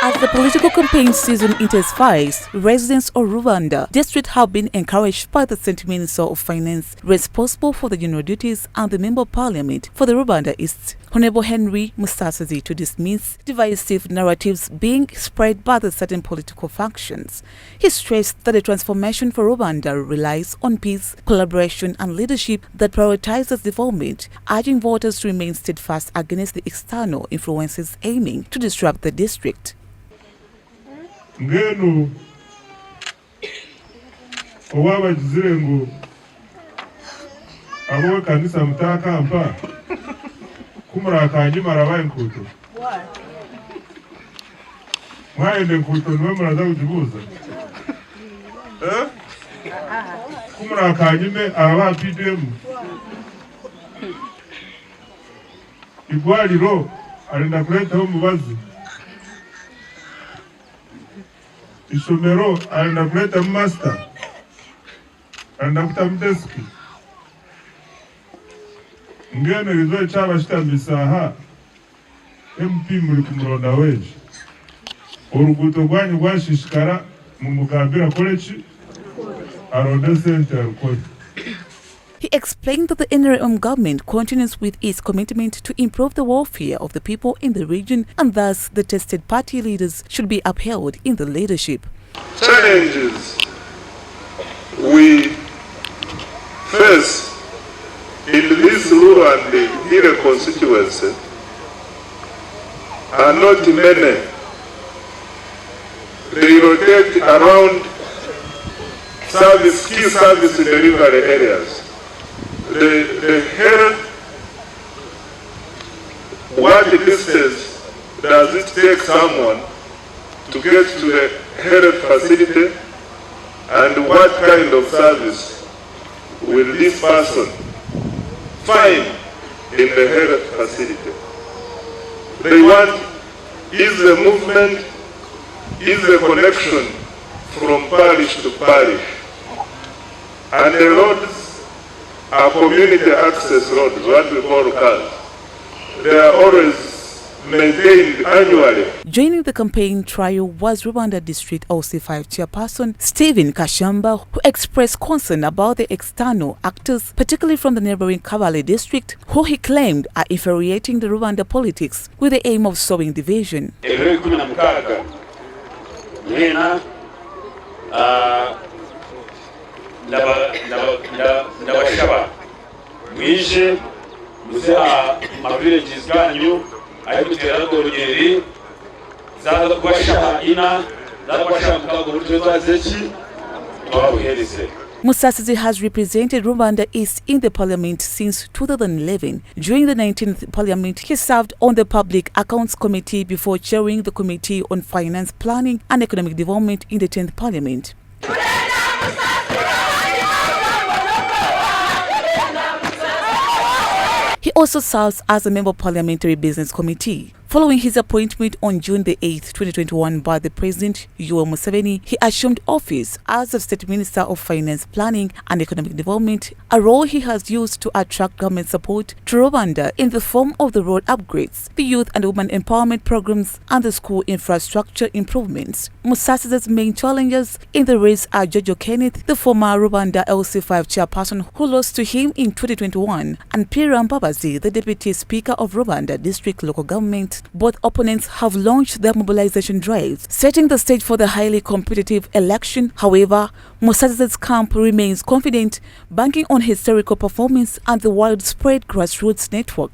As the political campaign season intensifies, residents of Rubanda District have been encouraged by the State Minister of Finance responsible for the general duties and the Member of Parliament for the Rubanda East, Honorable Ariganyira Musasizi, to dismiss divisive narratives being spread by the certain political factions. He stressed that the transformation for Rubanda relies on peace, collaboration and leadership that prioritizes development, urging voters to remain steadfast against the external influences aiming to disrupt the district. Ngeno owawa jizirengo abo kanisa mutaka mpa kumura kanyima rabaye nkuto mwaende nkuto niwe muraza kujibuza kumura kanyime araba PDM igwariro arinda kuleta umubazi isomero arinda kuleta master arinda kutamdeski ngene rizo cyaba shitambisaha MP muri kumuronda weje uruguto rwanyu rwashishikara mu mugambira college aronde center arukora. He explained that the interim government continues with its commitment to improve the welfare of the people in the region, and thus the tested party leaders should be upheld in the leadership. Challenges we face in this Rubanda constituency are not many. They rotate around key service delivery areas. The health, what distance does it take someone to get to the health facility, and what kind of service will this person find in the health facility? They want is the movement, is the connection from parish to parish, and the roads are community access roads, what we call cars. They are always maintained annually. Joining the campaign trial was Rubanda District OC5 Chairperson Stephen Kashamba, who expressed concern about the external actors, particularly from the neighboring Kabale district, who he claimed are infuriating the Rubanda politics with the aim of sowing division. Ndabashaba mwije muze amavillages ganyu ayo gutera gorugeri zaza kubashaba ina zaza kubashaba mukago buryo zazeki twabuhereze. Musasizi has represented Rubanda East in the parliament since 2011. During the 19th parliament, he served on the Public Accounts Committee before chairing the Committee on Finance, Planning and Economic Development in the 10th parliament. He also serves as a member of Parliamentary Business Committee. Following his appointment on June the 8th, 2021 by the President, Yoweri Museveni, he assumed office as the State Minister of Finance, Planning and Economic Development, a role he has used to attract government support to Rubanda in the form of the road upgrades, the youth and women empowerment programs, and the school infrastructure improvements. Musasizi's main challengers in the race are Jojo Kenneth, the former Rubanda LC5 chairperson who lost to him in 2021, and Piram Babazi, the Deputy Speaker of Rubanda District Local Government. Both opponents have launched their mobilization drives, setting the stage for the highly competitive election. However, Musasizi's camp remains confident, banking on historical performance and the widespread grassroots network.